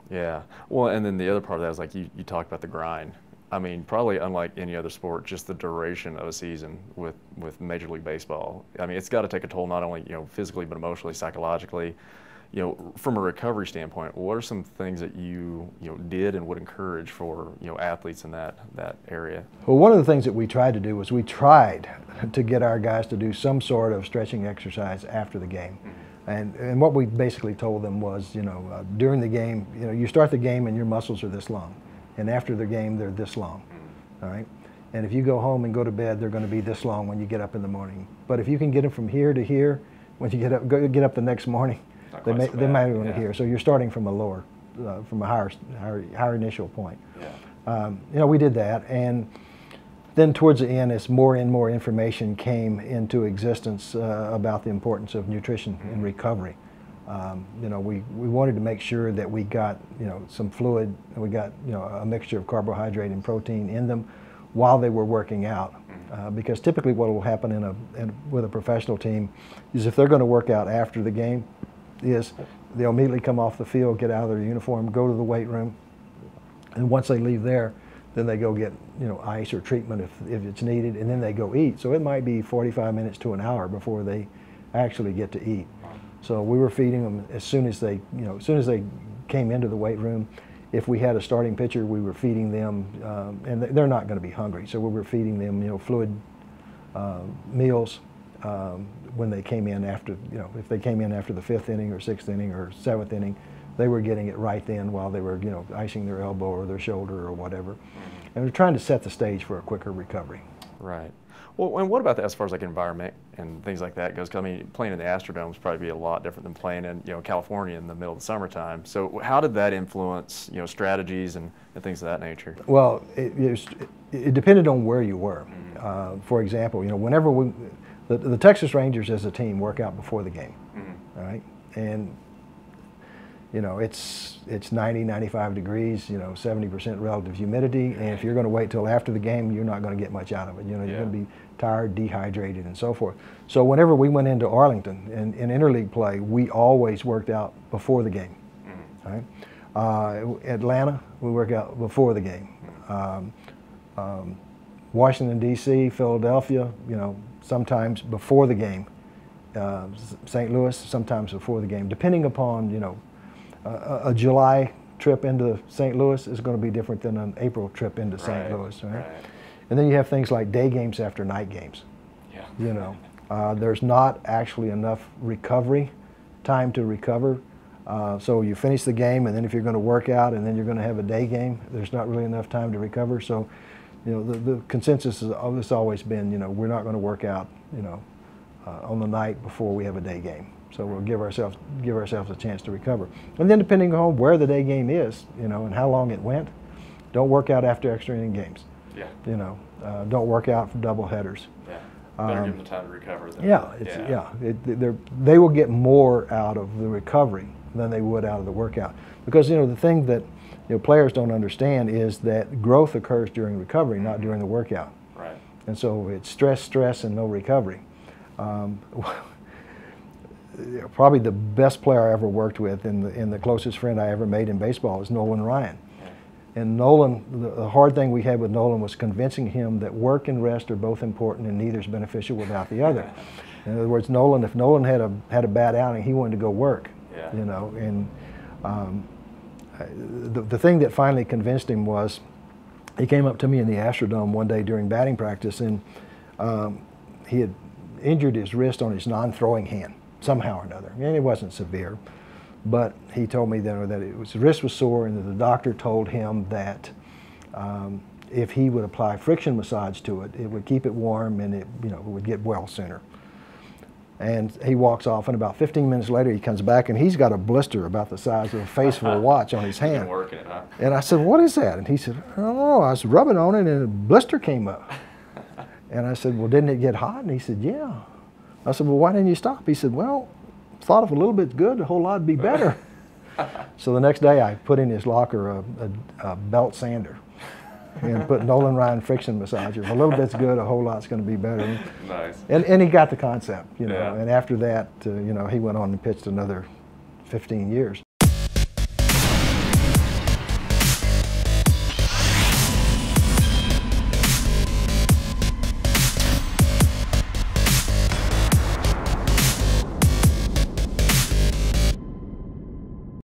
Yeah. Well, and then the other part of that is like you talked about the grind. I mean, probably unlike any other sport, just the duration of a season with Major League Baseball. I mean, it's got to take a toll not only, physically, but emotionally, psychologically. From a recovery standpoint, what are some things that you did and would encourage for, athletes in that area? Well, one of the things that we tried to do was we tried to get our guys to do some sort of stretching exercise after the game. And what we basically told them was, during the game, you start the game and your muscles are this long. And after the game, they're this long, all right? And if you go home and go to bed, they're going to be this long when you get up in the morning. But if you can get them from here to here, when you get up the next morning, they might want to hear. So you're starting from a lower, from a higher initial point. Yeah. We did that, and then towards the end, as more and more information came into existence about the importance of nutrition and recovery. We wanted to make sure that we got some fluid, and we got a mixture of carbohydrate and protein in them while they were working out. Because typically what will happen with a professional team is if they're going to work out after the game, is they'll immediately come off the field, get out of their uniform, go to the weight room, and once they leave there, then they go get ice or treatment if it's needed, and then they go eat. So it might be 45 minutes to an hour before they actually get to eat. So we were feeding them as soon as they came into the weight room. If we had a starting pitcher, we were feeding them, and they're not going to be hungry, so we were feeding them fluid meals when they came in after, if they came in after the 5th inning or 6th inning or 7th inning, they were getting it right then while they were, icing their elbow or their shoulder or whatever. And we're trying to set the stage for a quicker recovery. Right. Well, and what about that as far as like environment and things like that goes? 'Cause, I mean, playing in the Astrodome is probably be a lot different than playing in, California in the middle of the summertime. So how did that influence, strategies and things of that nature? Well, it depended on where you were. For example, whenever the Texas Rangers as a team work out before the game, all right? And it's 90, 95 degrees, 70% relative humidity, and if you're going to wait till after the game, you're not going to get much out of it. You're going to be tired, dehydrated, and so forth. So whenever we went into Arlington in interleague play, we always worked out before the game. All right? Atlanta, we work out before the game. Washington, D.C., Philadelphia, sometimes before the game. St. Louis, sometimes before the game, depending upon, a July trip into St. Louis is going to be different than an April trip into St. Louis, right? And then you have things like day games after night games. Yeah. There's not actually enough recovery time to recover. So you finish the game, and then if you're going to work out and then you're going to have a day game, there's not really enough time to recover. So, the consensus has always been, we're not going to work out, on the night before we have a day game. So we'll give ourselves a chance to recover. And then depending on where the day game is, and how long it went, don't work out after extra inning games. Yeah. Don't work out for double headers. Yeah. Better give them the time to recover. They will get more out of the recovery than they would out of the workout. Because, the thing that players don't understand is that growth occurs during recovery, not during the workout. Right. And so it's stress, and no recovery. Probably the best player I ever worked with and the closest friend I ever made in baseball is Nolan Ryan. Yeah. And Nolan, the hard thing we had with Nolan was convincing him that work and rest are both important and neither is beneficial without the other. In other words, if Nolan had a bad outing, he wanted to go work. Yeah. And the thing that finally convinced him was he came up to me in the Astrodome one day during batting practice, and he had injured his wrist on his non-throwing hand somehow or another, and it wasn't severe, but he told me that his wrist was sore, and that the doctor told him that if he would apply friction massage to it, it would keep it warm and it would get well sooner. And he walks off, and about 15 minutes later he comes back, and he's got a blister about the size of a face of a watch on his hand. Working, huh? And I said, "What is that?" And he said, "Oh, I was rubbing on it and a blister came up." And I said, "Well, didn't it get hot?" And he said, "Yeah." I said, "Well, why didn't you stop?" He said, "Well, thought if a little bit's good, a whole lot would be better." So the next day I put in his locker a belt sander and put Nolan Ryan friction massager. If a little bit's good, a whole lot's going to be better. Nice. And he got the concept, Yeah. And after that, he went on and pitched another 15 years.